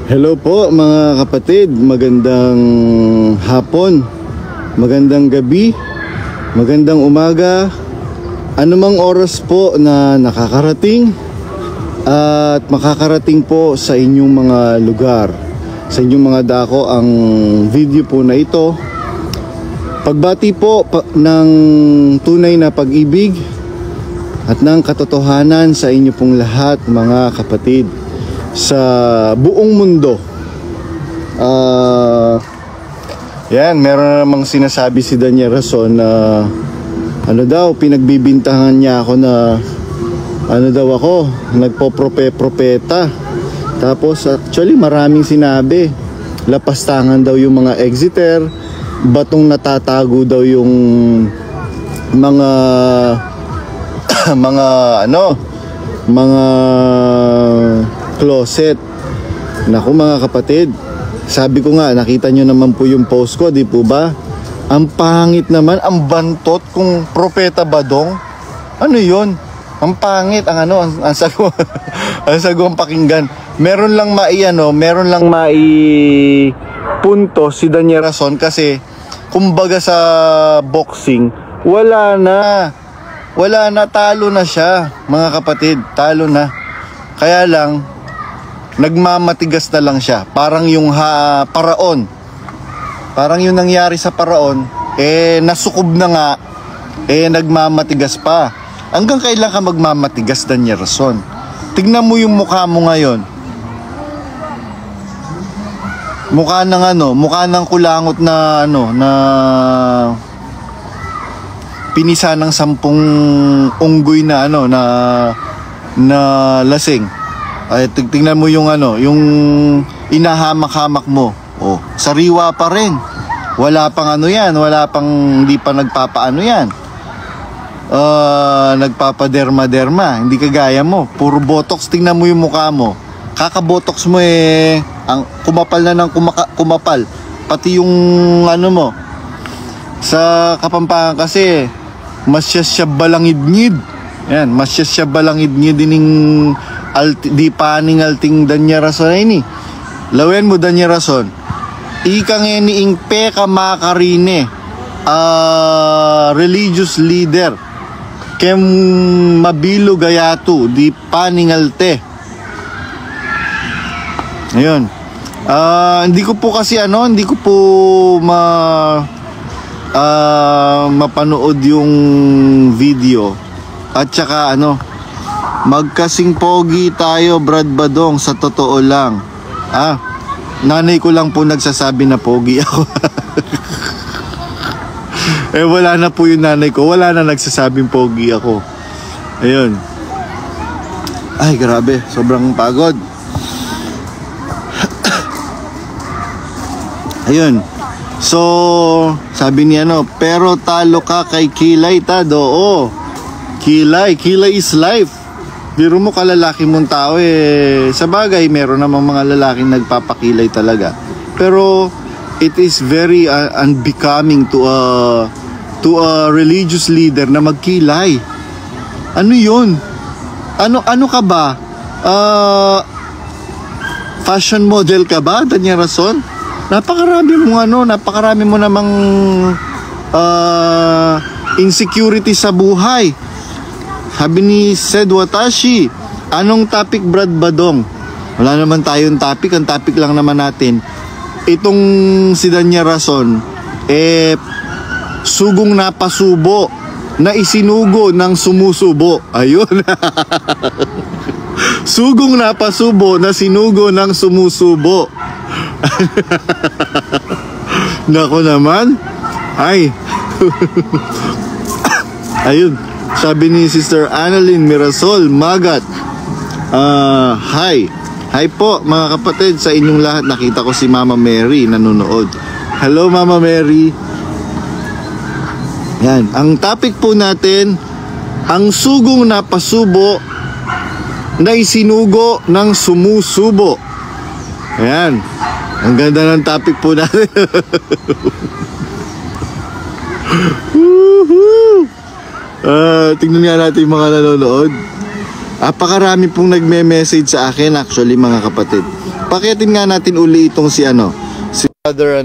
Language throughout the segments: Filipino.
Hello po mga kapatid, magandang hapon, magandang gabi, magandang umaga, anumang oras po na nakakarating at makakarating po sa inyong mga lugar, sa inyong mga dako ang video po na ito. Pagbati po ng tunay na pag-ibig at ng katotohanan sa inyo pong lahat mga kapatid sa buong mundo. Yan, meron na namang sinasabi si Daniel Rason na ano daw, pinagbibintangan niya ako na ano daw ako, nagpo-propeta. Tapos actually maraming sinabi, lapastangan daw yung mga exiter, batong natatago daw yung mga mga closet. Naku mga kapatid, sabi ko nga, nakita nyo naman po yung post ko, di po ba? Ang pangit naman, ang bantot kung propeta ba dong? Ano yun? Ang pangit, ang sago, ang sagong pakinggan. Meron lang punto si Daniel Rason kasi kumbaga sa boxing, wala na, talo na siya mga kapatid, talo na. Kaya lang nagmamatigas na lang siya. Parang yung paraon. Parang yung nangyari sa paraon, nasukob na nga, nagmamatigas pa. Hanggang kailan ka magmamatigas, Daniel Rason? Tignan mo yung mukha mo ngayon. Mukha ng kulangot na na pinisa ng 10 unggoy na na lasing. Ay, tingnan mo yung yung inahamak-hamak mo. Oh, sariwa pa rin. Wala pang yan, hindi pa nagpapaano yan. Nagpapaderma-derma, hindi kagaya mo. Puro botox, tingnan mo yung mukha mo. Kaka-botox mo ang kumapal na ng kumapal. Pati yung mo. Sa Kapampangan kasi, masyasya balangid-ngid. Yan, masyasya balangid-ngid dining di paning alting Daniel Rason ini. Lawen mo Daniel Rason. Ika ngeni ing peka makarine. Religious leader. Kem mabilo gayatu di paning alte. Ayun. Hindi ko po kasi hindi ko po mapanood yung video. At saka magkasing pogi tayo, Brad Badong, sa totoo lang. Nanay ko lang po nagsasabi na pogi ako. Wala na po yung nanay ko, wala na nagsasabing pogi ako. Ayun. Ay, grabe, sobrang pagod. Ayun. So, sabi niya pero talo ka kay Kilay Tado. Oo. Kilay is life. Biro mo kalalaki mong tao sa bagay meron namang mga lalaking nagpapakilay talaga. Pero it is very unbecoming to a religious leader na magkilay. Ano 'yun? Ano ka ba? Fashion model ka ba, Daniel Rason? Napakarami mo namang insecurity sa buhay. Sabi ni Sed Watashi, anong topic, Brad Badong? Wala naman tayong topic, ang topic lang naman natin. Itong si Daniel Rason, sugong napasubo na isinugo ng sumusubo. Ayun. Sugong napasubo na sinugo ng sumusubo. Nako naman. Ay. Ayun. Sabi ni Sister Annalyn Mirasol Magat, hi po mga kapatid sa inyong lahat. Nakita ko si Mama Mary nanonood. Hello Mama Mary. Yan, ang topic po natin, ang sugong napasubo na isinugo ng sumusubo. Ayan, ang ganda ng topic po natin. Tingnan nga natin yung mga nanonood. Apakarami pong nagme-message sa akin actually mga kapatid. Pakitin nga natin uli itong si Brother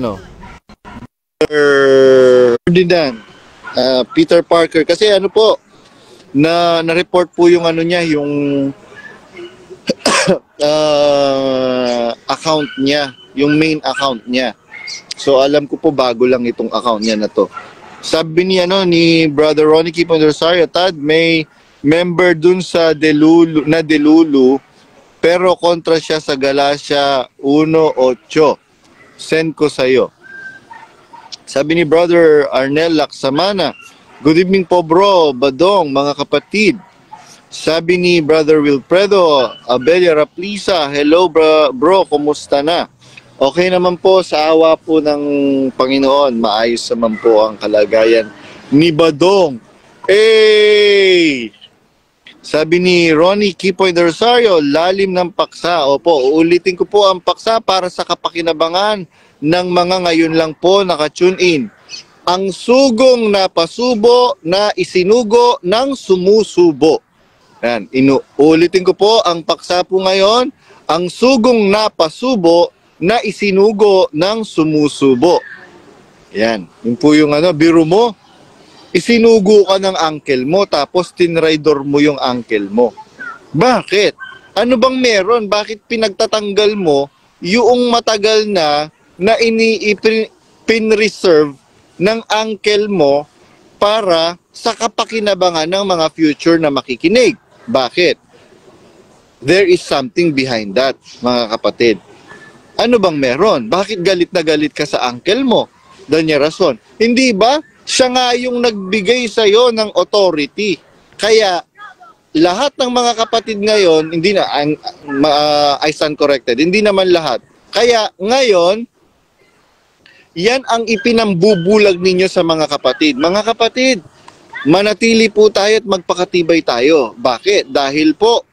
Ferdinand, Peter Parker. Kasi na-report po yung yung account niya, yung main account niya. So alam ko po bago lang itong account niya na to. Sabi ni Brother Ronnie Kipon Rosario, Tad, may member dun sa Delulu, pero kontra siya sa Galacia 1:8. Send ko sa'yo. Sabi ni Brother Arnel Laksamana, good evening po bro, Badong, mga kapatid. Sabi ni Brother Wilfredo Abella Raplisa, hello bro, kumusta na? Okay naman po, sa awa po ng Panginoon, maayos naman po ang kalagayan ni Badong. Hey! Sabi ni Ronnie Kipoy de Rosario, lalim ng paksa. Opo, uulitin ko po ang paksa para sa kapakinabangan ng mga ngayon lang po nakatune in. Ang sugong na pasubo na isinugo ng sumusubo. Yan, uulitin ko po ang paksa po ngayon. Ang sugong na pasubo na isinugo ng sumusubo. Yan, yun po yung biro mo. Isinugo ka ng uncle mo tapos tinraidor mo yung uncle mo. Bakit? Ano bang meron? Bakit pinagtatanggal mo yung matagal na pinreserve ng uncle mo para sa kapakinabangan ng mga future na makikinig? Bakit? There is something behind that, mga kapatid. Ano bang meron? Bakit galit na galit ka sa uncle mo? Danya rason. Hindi ba? Siya nga yung nagbigay sa'yo ng authority. Kaya, lahat ng mga kapatid ngayon, hindi na, I stand corrected, hindi naman lahat. Kaya, ngayon, yan ang ipinambubulag ninyo sa mga kapatid. Mga kapatid, manatili po tayo at magpakatibay tayo. Bakit? Dahil po,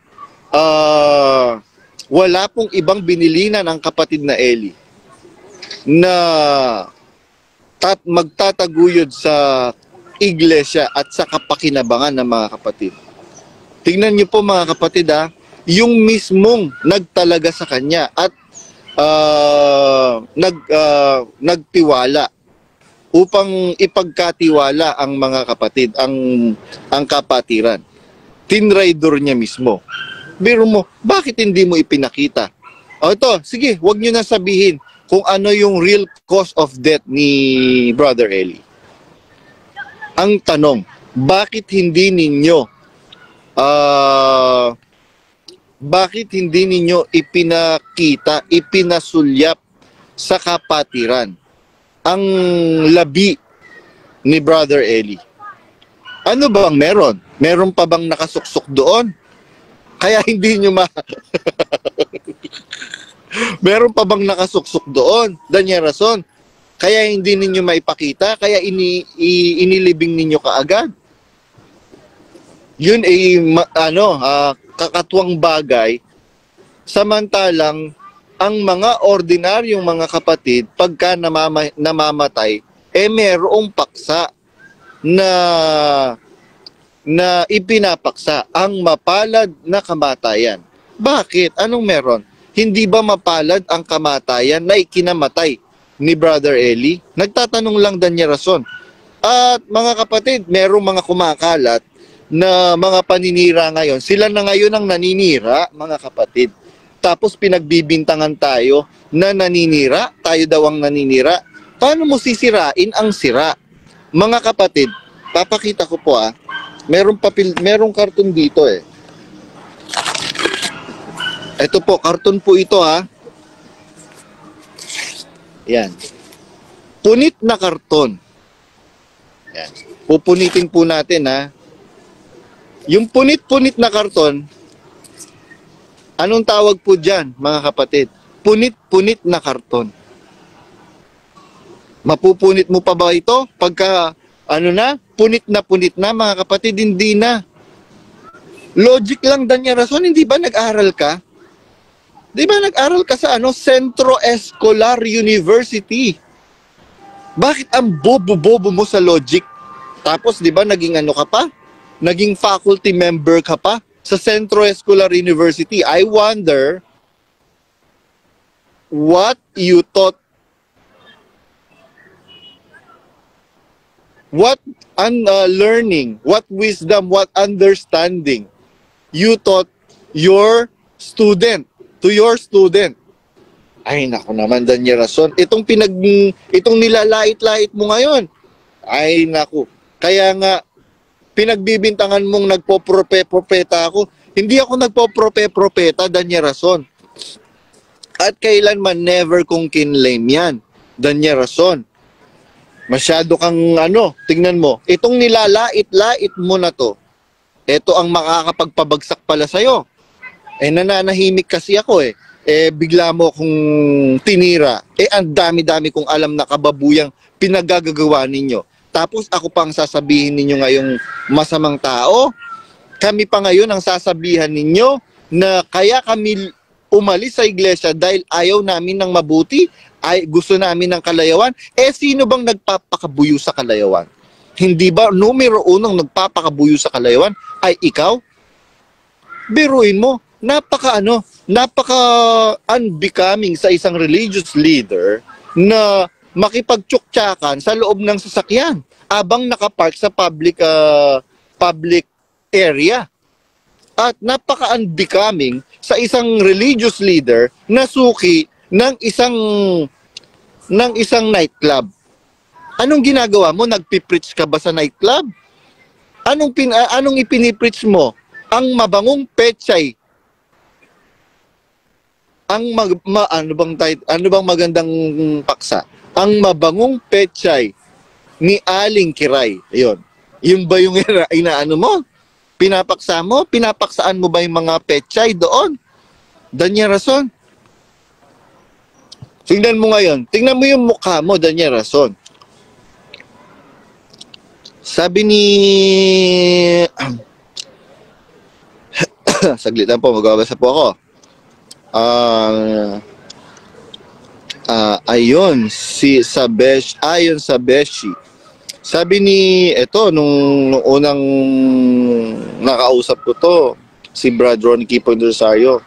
wala pong ibang binilinan ang kapatid na Eli na magtataguyod sa iglesia at sa kapakinabangan ng mga kapatid. Tingnan niyo po mga kapatid yung mismong nagtalaga sa kanya at nagtiwala upang ipagkatiwala ang mga kapatid, ang kapatiran. Tinraidor niya mismo. Biro mo, bakit hindi mo ipinakita? O ito, sige, wag niyo na sabihin kung ano yung real cause of death ni Brother Eli. Ang tanong, bakit hindi ninyo ipinakita, ipinasulyap sa kapatiran ang labi ni Brother Eli? Ano bang meron? Meron pa bang nakasuksok doon? Kaya hindi nyo meron pa bang nakasuksok doon? Danya rason. Kaya hindi ninyo maipakita, kaya inilibing ninyo kaagad. Yun ay kakatuwang bagay. Samantalang ang mga ordinaryong mga kapatid pagka namamatay merong paksa na ipinapaksa ang mapalad na kamatayan. Bakit? Anong meron? Hindi ba mapalad ang kamatayan na ikinamatay ni Brother Eli? Nagtatanong lang Danya rason. At mga kapatid, merong mga kumakalat na mga paninira ngayon. Sila na ngayon ang naninira, mga kapatid. Tapos pinagbibintangan tayo na naninira, tayo daw ang naninira. Paano mo sisirain ang sira? Mga kapatid, papakita ko po merong karton dito Ito po, karton po ito Yan. Punit na karton. Yan. Pupunitin po natin Yung punit-punit na karton, anong tawag po dyan, mga kapatid? Punit-punit na karton. Mapupunit mo pa ba ito? Pagka, punit na, mga kapatid, hindi na. Logic lang, Danya rason, hindi ba nag-aral ka? Di ba nag-aral ka sa Centro Escolar University? Bakit ang bobo-bobo mo sa logic? Tapos, di ba, naging ka pa? Naging faculty member ka pa sa Centro Escolar University. I wonder what you taught, what learning, what wisdom, what understanding you taught your student, to your student. Ay, naku naman, Daniel Rason. Itong nilalait-lait mo ngayon. Ay, naku. Kaya nga, pinagbibintangan mong nagpoprope-propeta ako. Hindi ako nagpoprope-propeta, Daniel Rason. At kailanman never kong kinlaim yan, Daniel Rason. Masyado kang tingnan mo. Itong nilalait-lait mo na to, ito ang makakapagpabagsak pala sa'yo. Nananahimik kasi ako bigla mo akong tinira. Ang dami-dami kong alam na kababuyang pinagagagawa ninyo. Tapos ako pang sasabihin ninyo ngayong masamang tao. Kami pa ngayon ang sasabihan ninyo na kaya kami umalis sa iglesia dahil ayaw namin ng mabuti, ay gusto namin ng kalayawan. Sino bang nagpapakabuyo sa kalayawan? Hindi ba numero unong nagpapakabuyo sa kalayawan ay ikaw? Biruin mo, napaka unbecoming sa isang religious leader na makipagtsuktsakan sa loob ng sasakyan abang nakapark sa public area. At napaka-unbecoming sa isang religious leader na suki ng isang nightclub. Anong ginagawa mo? Nagpipreach ka ba sa nightclub? Anong ipinipreach mo? Ang mabangong pechay. Ano bang magandang paksa? Ang mabangong pechay ni Aling Kiray. Ayun. Yun ba yung inaano mo? Pinapaksa mo? Pinapaksaan mo ba yung mga pechay doon? Daniel Rason. Tingnan mo ngayon. Tingnan mo yung mukha mo, Daniel Rason. Sabi ni... Saglit lang po, magbabasa po ako. Ayon sa Beshi. Sabi ni, nung unang nakausap ko to, si Brother Ronnie Kipoy Rosario.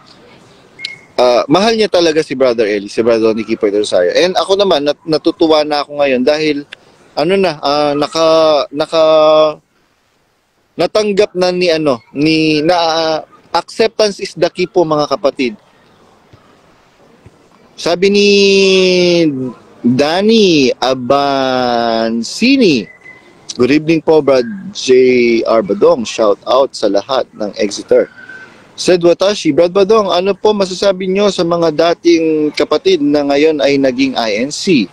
Mahal niya talaga si Brother Eli, si Brother Ronnie Kipoy Rosario. And ako naman, natutuwa na ako ngayon dahil, natanggap na acceptance is the key po, mga kapatid. Sabi ni Danny Abansini, good evening po, Brad J.R. Badong. Shout out sa lahat ng Exeter. Said Watashi, Brad Badong, ano po masasabi nyo sa mga dating kapatid na ngayon ay naging INC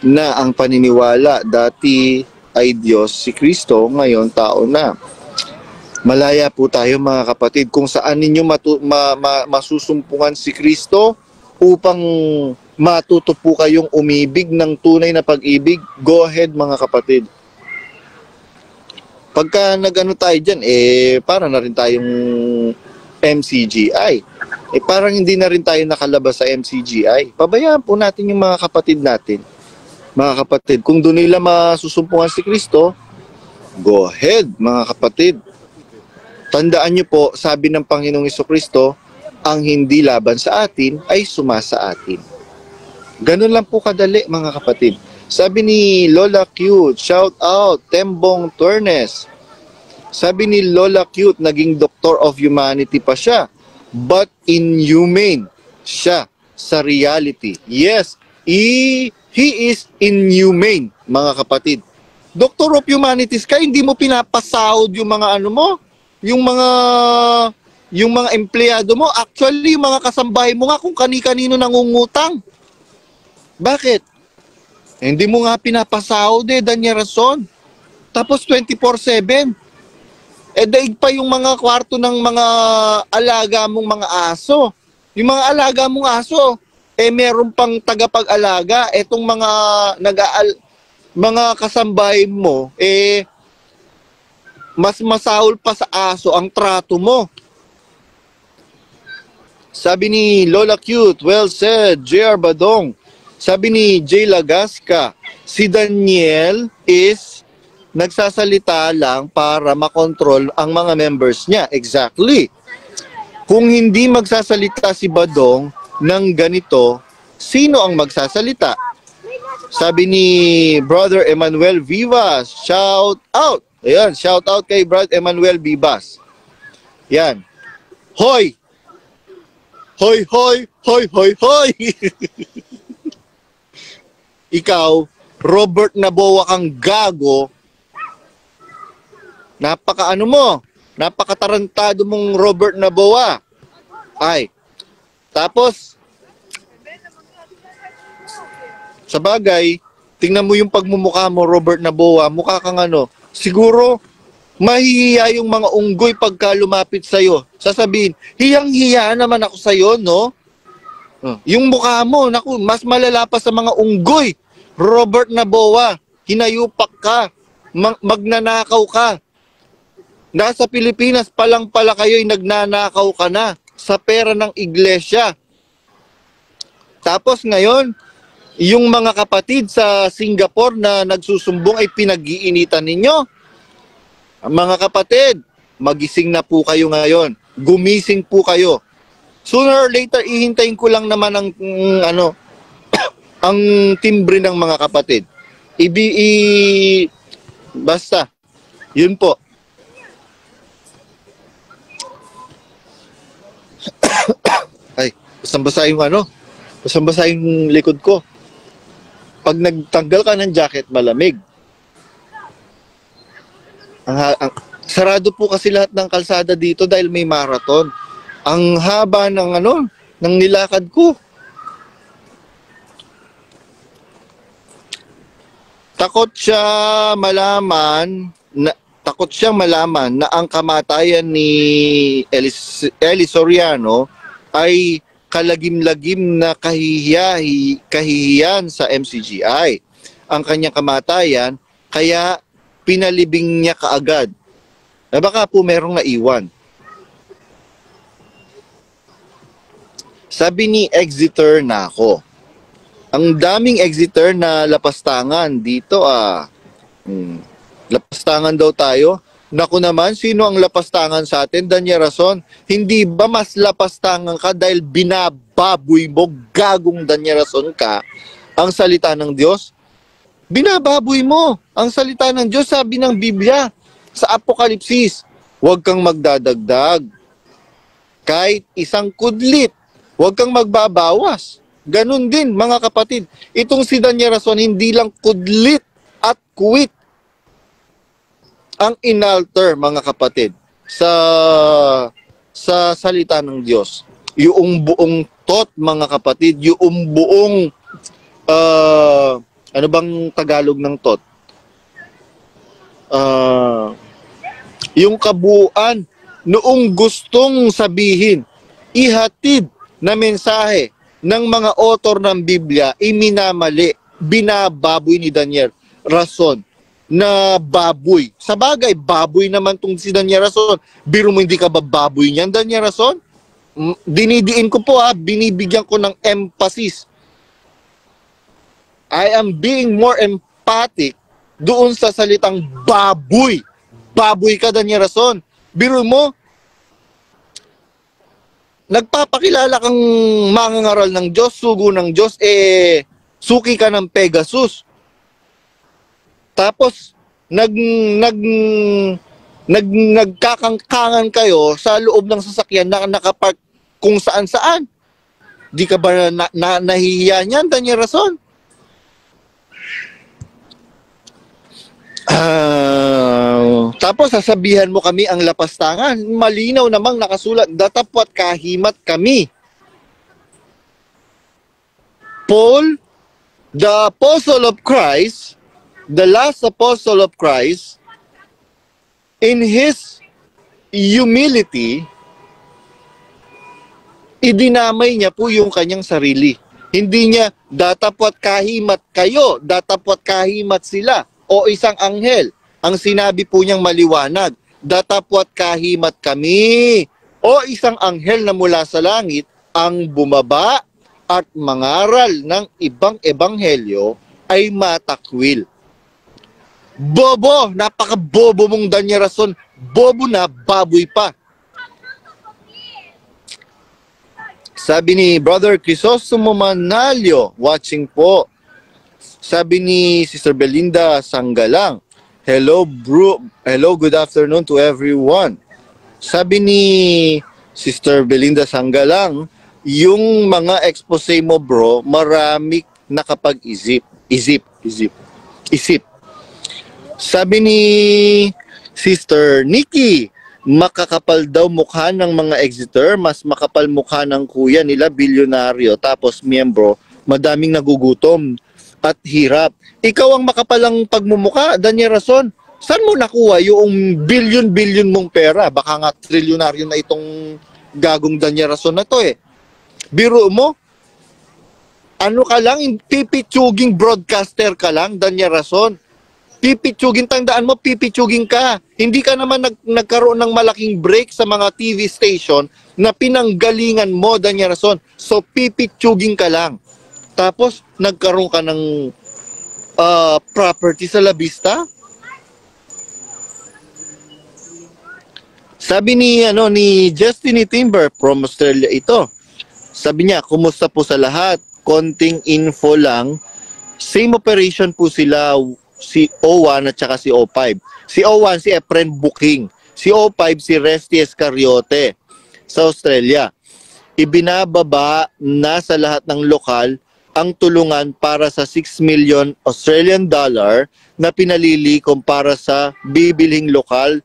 na ang paniniwala dati ay Diyos si Kristo, ngayon tao na? Malaya po tayo, mga kapatid, kung saan ninyo masusumpungan si Kristo upang matuto po kayong umibig ng tunay na pag-ibig. Go ahead, mga kapatid. Pagka nag-ano tayo dyan, para na rin tayong MCGI. Parang hindi na rin tayo nakalabas sa MCGI. Pabayaan po natin yung mga kapatid natin. Mga kapatid, kung doon nila masusumpungan si Kristo, go ahead, mga kapatid. Tandaan nyo po, sabi ng Panginoong Jesucristo, ang hindi laban sa atin ay sumasa atin. Ganun lang po kadali, mga kapatid. Sabi ni Lola Cute, shout out, Tembong Tornes. Sabi ni Lola Cute, naging Doctor of Humanity pa siya. But inhumane siya sa reality. Yes, he is inhumane, mga kapatid. Doctor of Humanities ka, hindi mo pinapasahod yung mga yung mga empleyado mo. Actually, yung mga kasambahay mo nga kung kani-kanino nangungutang. Bakit? Hindi mo nga pinapasahod Daniel Rason. Tapos 24/7. Daig pa yung mga kwarto ng mga alaga mong mga aso. Yung mga alaga mong aso, meron pang tagapag-alaga. Etong mga kasambahay mo, mas masahol pa sa aso ang trato mo. Sabi ni Lola Cute, well said, J.R. Badong. Sabi ni J. Lagasca, si Daniel is nagsasalita lang para makontrol ang mga members niya. Exactly. Kung hindi magsasalita si Badong ng ganito, sino ang magsasalita? Sabi ni Brother Emmanuel Vivas, shout out. Ayan, shout out kay Brother Emmanuel Vivas. Yan. Hoy! Hoy, hoy, hoy, hoy, hoy! Ikaw, Robert Naboa kang gago. Napakatarantado mong Robert Naboa. Ay. Tapos, sa bagay, tingnan mo yung pagmumukha mo, Robert Naboa, mukha kang siguro, mahihiya yung mga unggoy pagka lumapit sa'yo. Sasabihin, hiyang-hiya naman ako sa'yo, no? Yung mukha mo, naku, mas malala pa sa mga unggoy. Robert Naboa, hinayupak ka, magnanakaw ka. Nasa Pilipinas pa lang pala kayo'y nagnanakaw ka na sa pera ng iglesia. Tapos ngayon, yung mga kapatid sa Singapore na nagsusumbong ay pinag-iinitan ninyo. Mga kapatid, magising na po kayo ngayon. Gumising po kayo. Sooner or later, ihintayin ko lang naman ang ang timbre ng mga kapatid. Basta, yun po. Ay, basang-basa yung likod ko. Pag nagtanggal ka ng jacket, malamig. Sarado po kasi lahat ng kalsada dito dahil may marathon. Ang haba ng nilakad ko. Takot siyang malaman na ang kamatayan ni Eli Soriano ay kalagim-lagim na kahihiyan sa MCGI. Ang kanyang kamatayan, kaya pinalibing niya kaagad. Na baka po merong naiwan. Sabi ni Exeter na ako. Ang daming Exeter na lapastangan dito Lapastangan daw tayo. Naku naman, sino ang lapastangan sa atin? Danya Rason, hindi ba mas lapastangan ka dahil binababoy mo, gagong Danya Rason ka, ang salita ng Diyos? Binababoy mo ang salita ng Diyos, sabi ng Biblia sa Apokalipsis. Huwag kang magdadagdag. Kahit isang kudlit, huwag kang magbabawas. Ganun din, mga kapatid. Itong si Danya Rason, hindi lang kudlit at kuwit ang inalter, mga kapatid, sa salita ng Diyos. Yung buong tot, mga kapatid, yung buong ano bang Tagalog ng tot? Yung kabuuan noong gustong sabihin, ihatid na mensahe ng mga author ng Biblia, iminamali, binababoy ni Daniel Rason na baboy. Sa bagay, baboy naman tong si Daniel Rason. Biro mo, hindi ka ba baboy niyan, Daniel Rason? Dinidiin ko po binibigyan ko ng emphasis. I am being more emphatic doon sa salitang baboy. Baboy ka, Daniel Rason. Biro mo, nagpapakilala kang mangangaral ng Diyos, sugo ng Diyos, suki ka ng Pegasus. Tapos, nagkakangkangan kayo sa loob ng sasakyan na nakapark kung saan-saan. Di ka ba nahihiya niyan, Daniel Rason? Tapos sasabihan mo kami ang lapastangan. Malinaw namang nakasulat, datapwat kahimat kami. Paul, the apostle of Christ, the last apostle of Christ, in his humility, idinamay niya po yung kanyang sarili. Hindi niya, datapwat kahimat kayo, datapwat kahimat sila, o isang anghel. Ang sinabi po niyang maliwanag, datapwat kahimat kami, o isang anghel na mula sa langit, ang bumaba at mangaral ng ibang ebanghelyo ay matakwil. Bobo! Napaka-bobo mong Daniel Rason. Bobo na, baboy pa. Sabi ni Brother Crisostomo Manalio, watching po. Sabi ni Sister Belinda Sanggalang, hello bro, hello, good afternoon to everyone. Sabi ni Sister Belinda Sanggalang, yung mga expose mo bro, marami nakapag-isip. Isip. Sabi ni Sister Nikki, makakapal daw mukha ng mga exeter, mas makapal mukha ng kuya nila, bilyonaryo, tapos miyembro, madaming nagugutom at hirap. Ikaw ang makapalang pagmumukha, Daniel Rason. Saan mo nakuha yung billion mong pera? Baka nga trilyonaryo na itong gagong Daniel Rason na to eh. Biro mo, ano ka lang, pipitsuging broadcaster ka lang, Daniel Rason. Pipitsugin, tandaan mo, pipitsugin ka. Hindi ka naman nagkaroon ng malaking break sa mga TV station na pinanggalingan mo, Daniel Rason. So, pipitsugin ka lang. Tapos, nagkaroon ka ng property sa La Vista. Sabi ni Justine Timber from Australia ito. Sabi niya, kumusta po sa lahat? Konting info lang. Same operation po sila, si O1 at saka si O5. Si O1 si Efren Booking. Si O5 si Resty Escariote sa Australia. Ibinababa na sa lahat ng lokal ang tulungan para sa 6 million Australian dollar na pinalilikom para sa bibilhing lokal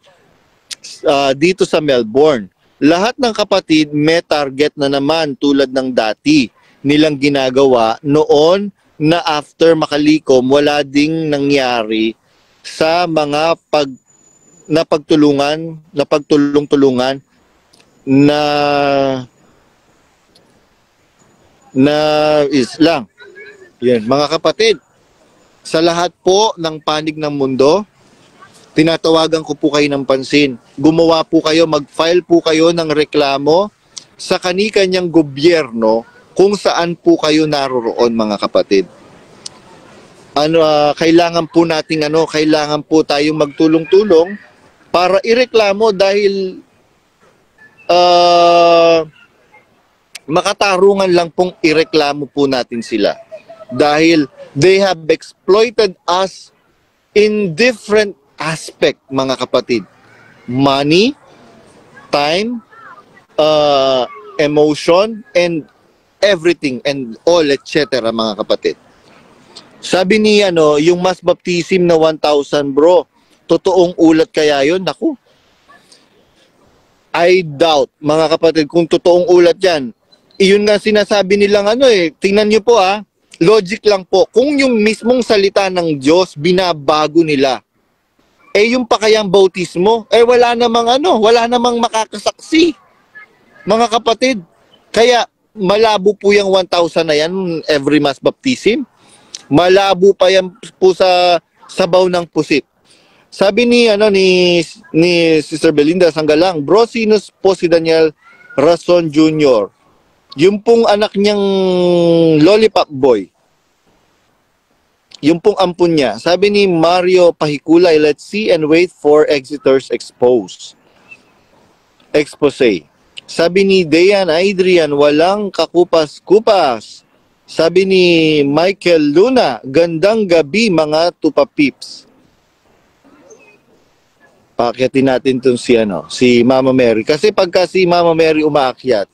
dito sa Melbourne. Lahat ng kapatid may target na naman tulad ng dati nilang ginagawa noon na after makalikom wala ding nangyari sa mga pagtulong-tulungan na Islam. Yan, mga kapatid, sa lahat po ng panig ng mundo, tinatawagan ko po kayo ng pansin. Gumawa po kayo, mag-file po kayo ng reklamo sa kani-kanyang gobyerno kung saan po kayo naroroon, mga kapatid. Kailangan po tayong magtulong-tulong para ireklamo dahil makatarungan lang pong ireklamo po natin sila. Dahil they have exploited us in different aspect, mga kapatid. Money, time, emotion, and everything, and all, etc., mga kapatid. Sabi ni, yung mass baptism na 1,000, bro, totoong ulat kaya yun? Naku. I doubt, mga kapatid, kung totoong ulat yan. Iyon nga sinasabi nilang tingnan nyo po logic lang po. Kung yung mismong salita ng Diyos, binabago nila, yung pakayang bautismo, wala namang makakasaksi, mga kapatid. Kaya malabo po yung 1,000 na yan, every mass baptism. Malabo pa yan po sa sabaw ng pusit. Sabi ni Sister Belinda Sanggalang, bro, sino po si Daniel Rason Jr.? Yung pong anak niyang lollipop boy. Yung pong ampun niya. Sabi ni Mario Pahikulay, let's see and wait for Exeter's expose. Sabi ni Dayan Adrian, walang kakupas-kupas. Sabi ni Michael Luna, gandang gabi mga tupapips. Paakyatin natin itong si Mama Mary. Kasi pagka si Mama Mary umaakyat,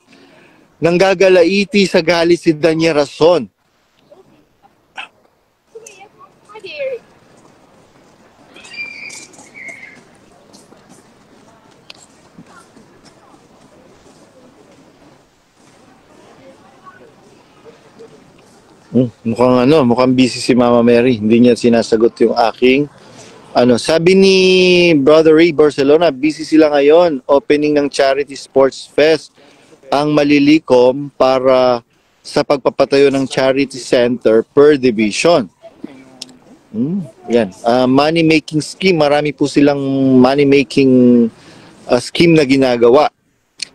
nanggagalaiti sa galit si Daniel Rason. Mukhang busy si Mama Mary. Hindi niya sinasagot yung aking sabi ni Brother Ray Barcelona, busy sila ngayon, opening ng Charity Sports Fest ang malilikom para sa pagpapatayo ng charity center per division. Yan. Money making scheme, marami po silang money making scheme na ginagawa.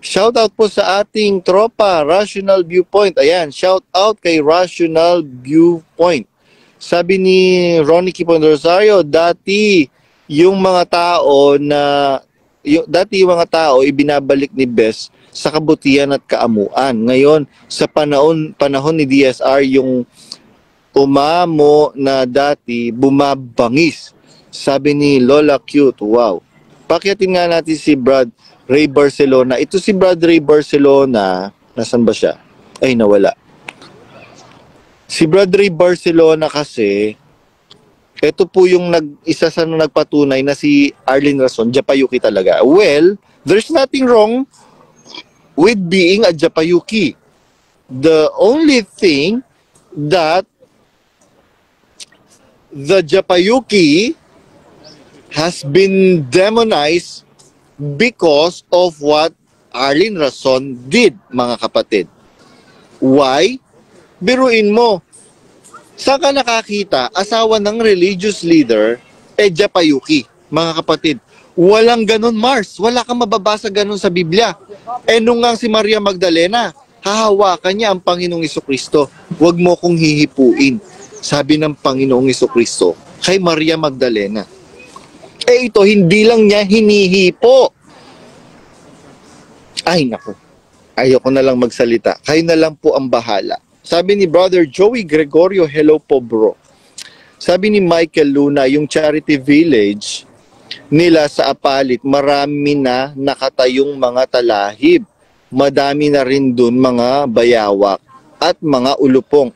Shout out po sa ating tropa, Rational Viewpoint. Ayan, shout out kay Rational Viewpoint. Sabi ni Ronnie Kipon Rosario, dati yung mga tao ibinabalik ni Bes sa kabutihan at kaamuan. Ngayon, sa panahon ni DSR, yung umamo na dati bumabangis. Sabi ni Lola Cute, wow. Pakyatin nga natin si Brad Ray Barcelona. Ito si Brad Ray Barcelona, nasan ba siya? Ay, nawala. Si Brad Ray Barcelona kasi, ito po yung isa sa nagpatunay na si Arlene Rason, Japayuki talaga. Well, there's nothing wrong with being a Japayuki. The only thing that the Japayuki has been demonized because of what Arlene Rason did, mga kapatid. Why? Biruin mo, saan ka nakakita asawa ng religious leader, Japayuki, mga kapatid? Walang ganun, Mars. Wala kang mababasa ganun sa Biblia. Nung nga si Maria Magdalena, hahawakan niya ang Panginoong Jesucristo. Huwag mo kong hihipuin, sabi ng Panginoong Jesucristo kay Maria Magdalena. Ito, hindi lang niya hinihipo. Ay, naku. Ayoko na lang magsalita. Kayo na lang po ang bahala. Sabi ni Brother Joey Gregorio, hello po bro. Sabi ni Michael Luna, yung Charity Village nila sa Apalit, marami na nakatayong mga talahib. Madami na rin dun mga bayawak at mga ulupong.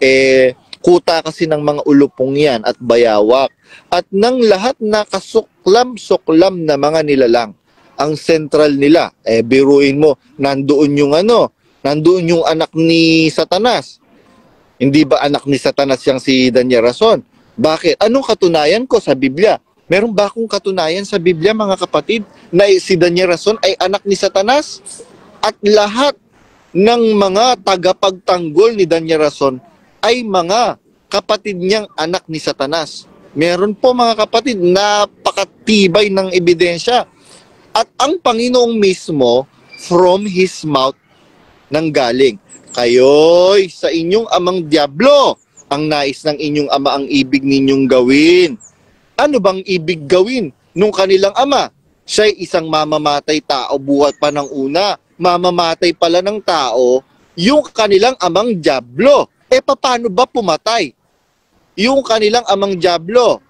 Kuta kasi ng mga ulupong yan at bayawak. At ng lahat na kasuklam-suklam na mga nilalang. Ang central nila, biruin mo, nandoon yung anak ni Satanas. Hindi ba anak ni Satanas yang si Danya Rason? Bakit? Anong katunayan ko sa Biblia? Meron ba akong katunayan sa Biblia, mga kapatid, na si Danya Rason ay anak ni Satanas? At lahat ng mga tagapagtanggol ni Danya Rason ay mga kapatid niyang anak ni Satanas. Meron po, mga kapatid, napakatibay ng ebidensya. At ang Panginoong mismo, from His mouth nang galing, kayo'y sa inyong amang Diablo, ang nais ng inyong ama ang ibig ninyong gawin. Ano bang ibig gawin nung kanilang ama? Siya'y isang mamamatay tao buhat pa ng una. Mamamatay pala ng tao yung kanilang amang Diablo. Paano ba pumatay yung kanilang amang Diablo?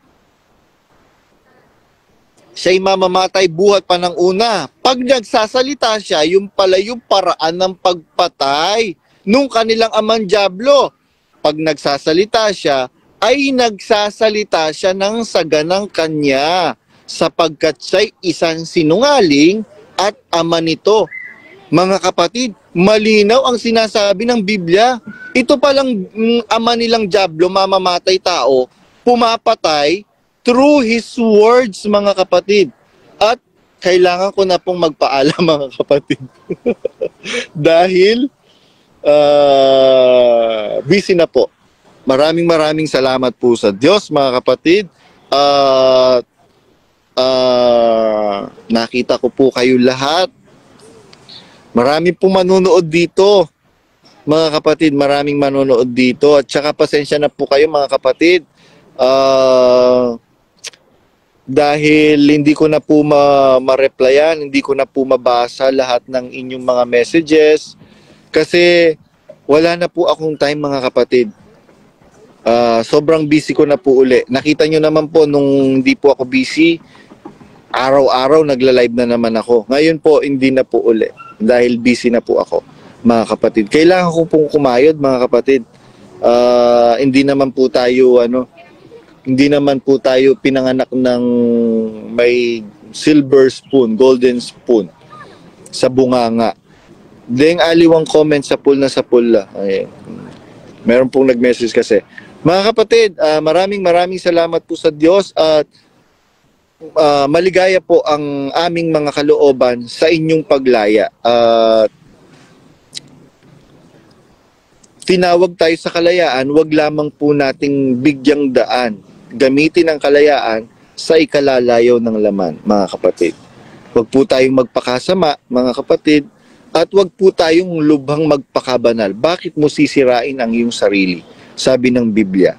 Siya'y mamamatay buhat pa ng una. Pag nagsasalita siya, yung pala yung paraan ng pagpatay nung kanilang amang Diablo. Pag nagsasalita siya, ay nagsasalita siya ng saganang kanya, sapagkat siya'y isang sinungaling at ama nito. Mga kapatid, malinaw ang sinasabi ng Biblia. Ito palang ama nilang Diablo, mamamatay tao, pumapatay through His words, mga kapatid. At kailangan ko na pong magpaalam, mga kapatid. Dahil busy na po. Maraming salamat po sa Diyos, mga kapatid. Nakita ko po kayo lahat. Marami pong manonood dito, mga kapatid. Maraming manonood dito. At saka pasensya na po kayo, mga kapatid. Dahil hindi ko na po ma-replyan, hindi ko na po mabasa lahat ng inyong mga messages. Kasi wala na po akong time, mga kapatid. Sobrang busy ko na po uli. Nakita nyo naman po nung hindi po ako busy, araw-araw nagla-live na naman ako. Ngayon po, hindi na po uli. Dahil busy na po ako, mga kapatid. Kailangan ko pong kumayod, mga kapatid. Hindi naman po tayo pinanganak ng may silver spoon, golden spoon sa bunganga. Deng aliwang comment sa pool na sa pool. Meron pong nag-message kasi. Mga kapatid, maraming salamat po sa Diyos at maligaya po ang aming mga kalooban sa inyong paglaya. Tinawag tayo sa kalayaan, wag lamang po nating bigyang daan. Gamitin ang kalayaan sa ikalalayaw ng laman, mga kapatid. Wag po tayong magpakasama, mga kapatid, at wag po tayong lubhang magpakabanal. Bakit mo sisirain ang iyong sarili? Sabi ng Biblia.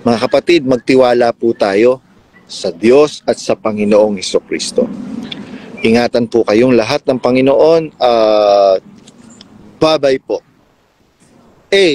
Mga kapatid, magtiwala po tayo sa Diyos at sa Panginoong Jesucristo. Ingatan po kayong lahat ng Panginoon. Bye-bye po. A.